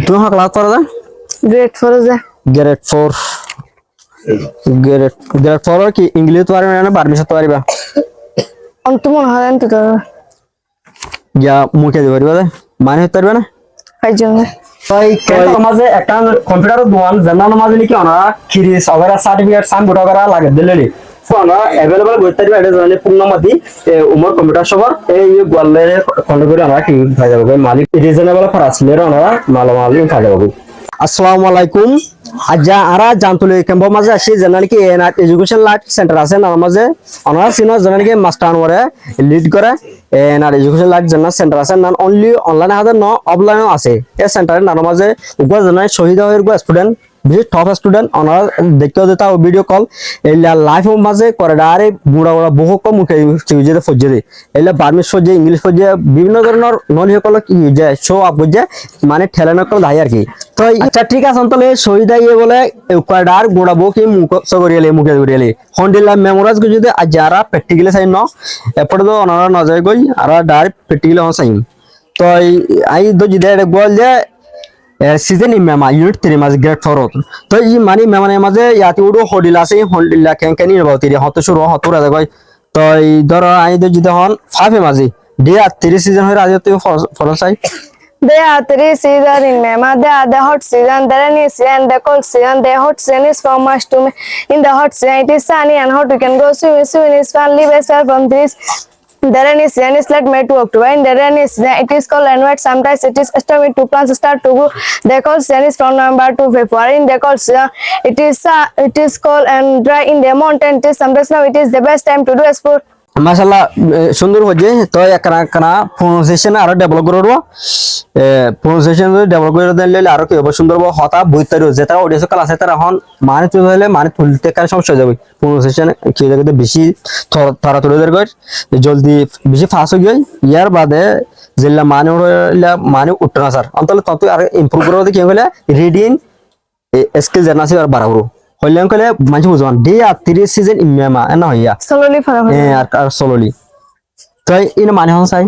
তুমি হক লাগ করো দা গ্রেড 4 যা গ্রেড 4 গ্রেড 4 কি ইংলিশ তো পারবে না বারমিশ তো পারবা অন্তম হয় তো যা মুখে দিবা দা মানে হতে পারবে না কাই জন্য তাই কেন মাঝে একটা কম্পিউটার দোকান জানানো মাঝে কি ওনা খিরিস অগরা সার্টিফিকেট সাম বড় লাগে দিলেনি ফোন अवेलेबल করতে পারবে এটা জানলে পূর্ণ মাদি উমর কম্পিউটার সবার এই গল্লে কন্ড করে আমরা কি পাই যাব মালিক রিজনেবল প্রাইস মেরে ওনারা মালামাল পাই যাব আসসালামু আলাইকুম আজা আরা জানতুলে কেমব মাঝে আসি জানানি কি এনআর এডুকেশন লাইফ সেন্টার আছে না মাঝে ওনারা সিনো জানানি কি মাস্টার আনওয়ারে লিড করে এনআর এডুকেশন লাইফ জানা সেন্টার আছে না অনলি অনলাইন হাতে ন অফলাইনও আছে এই সেন্টারে নাম মাঝে উগা জানাই শহীদা হয়ের স্টুডেন্ট বিশেষ টপ স্টুডেন্ট ওনারা দেখতেও দিতা ভিডিও কল এলা লাইফ মাঝে করে ডারে বুড়া বুড়া বহু কম মুখে যেতে ফজে দে এলা বার্মিশ ফজে ইংলিশ ফজে বিভিন্ন ধরনের নলি সকল কি যে শো আপ বুঝে মানে ঠেলানো কল দাই আর কি তো আচ্ছা ঠিক আছে অন্তলে শহীদা ইয়ে বলে কয়ডার গোড়া বউ কি মুখ সগরিয়ালে মুখে গরিয়ালে হন্ডিলা মেমোরাইজ করে যদি আজ যারা প্র্যাকটিক্যালি সাইন ন এপড়ে তো ওনারা নজয় গই আর ডাইরেক্ট প্র্যাকটিক্যালি হন সাইন তো আই দো জিদে গোল যে सीजन इमेमा यूनिट 3 माज ग्रेड 4 तो ये मानी मेमाने माजे याती उडो होडिला से होडिला केंकेनी बाउती रे हतो शुरू हतो रा गय तो इधर आई दो जिदे हन 5 माजी डे 3 सीजन होय राजो तो follow Sai There are 3 seasons in Myanmar. There are the hot season, the rainy season, the cold season. The hot season is from March to May. In the hot season, it is sunny and hot. You can go swimming. Swimming is fun. Live as well from this. The rainy season is like May to October. In the rainy season, it is cold and wet. Sometimes it is stormy. Two plants start to grow. The cold season is from November to February. In the cold season, it is cold and dry. In the mountain, it is sometimes now. It is the best time to do sport. माशाल्लाह सुंदर हो जे तो एकरा कना pronunciation आरो develop करबो pronunciation develop করে দিলে আরো কি হবে সুন্দর হবে হতা বইতারি যেটা অডিও ক্লাস আছে তারা এখন মানে তুই হলে মানে তুলতে কার সমস্যা যাবে প্रोनाउंसिएशन কি জায়গাতে বেশি তাড়াতাড়ি দের গয় জলদি বেশি ফাস্ট হয়ে যায় ইয়ার বাদে জিল্লা মানে উঠনা স্যার অন্তলে তত আর ইমপ্রুভ করতে কি হলে রিডিং স্কিল জানাসি আর বাড়াবো হইলেন কলে মাঝে বুঝবান ডে আর 30 সিজন ইমেমা না হইয়া Slowly fara আর সোলোলি তাই ইন মানে হন সাই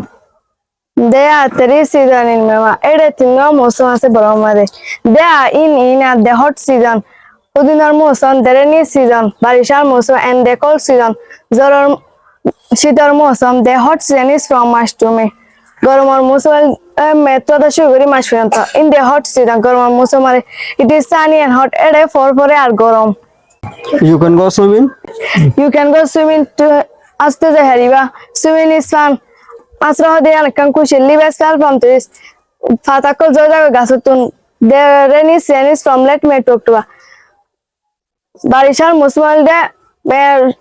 There are 3 seasons in Myanmar. Everything no motion ase boromare. There are in the hot season. Udinar motion, the rainy season, barishar motion and the cold season. Zoror shitar motion. The hot season is from March to May. Goromar motion metro da shuguri March porjonto. In the hot season, goromar motion mare it is sunny and hot. Ede for ar gorom. You can go swimming. You can go swimming to aste je hariba. Swimming is fun. Asra hode kan kushi live as well from this. Fatakol joja gasutun. The rainy season is from late May to October. Barishar musmal de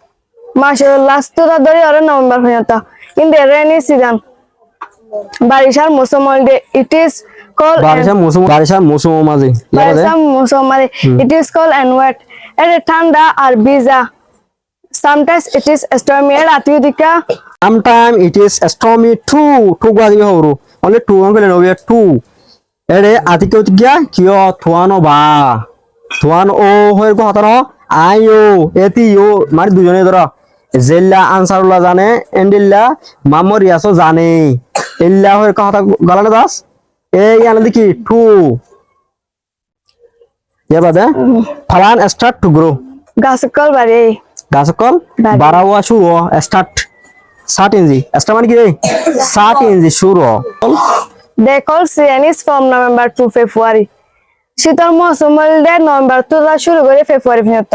March last to the dori or November porjonto. In the rainy season, barishar musmal de it is cold. Barishar musmal mazi. Barishar musmal mazi. It is cold and wet. Ede thanda ar biza. Sometimes it is stormy. Ede atidika. Sometimes it is stormy too. Two gadi horu. Only two angle no we 2. Ede atikotya kyo thuano ba. Thuano o hoer ko hatano ayo etiyo mari dujone dora. Zella ansarullah jane endilla mamoriaso jane. Illa hoer ko hata galane das. Ei ana diki 2. ये बात है फलान start to grow गासकल बारे गासकल 12 हुआ शुरू हो start 7 inch extra मान की 7 इंच शुरू हो The cold season is from November to February. শীতল মৌসুম মধ্যে নভেম্বর থেকে শুরু করে ফেব্রুয়ারি পর্যন্ত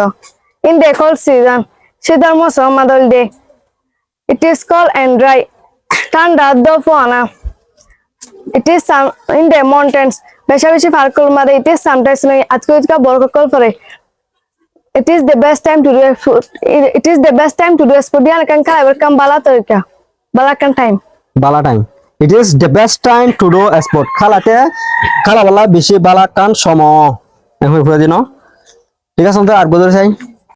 In the cold season, শীতল মৌসুম মধ্যে it is cold and dry. ঠান্ডা দফানা It is in the mountains. বেশি বেশি ফারকল মারে it is sometimes নাই আজকে এটা বরকল পরে It is the best time to do it is the best time to do sport dian kan kala kam bala tarika bala kan time bala time it is the best time to do sport khalate khala bala beshi bala kan somo এখন পুরো দিন ঠিক আছে আর বদল চাই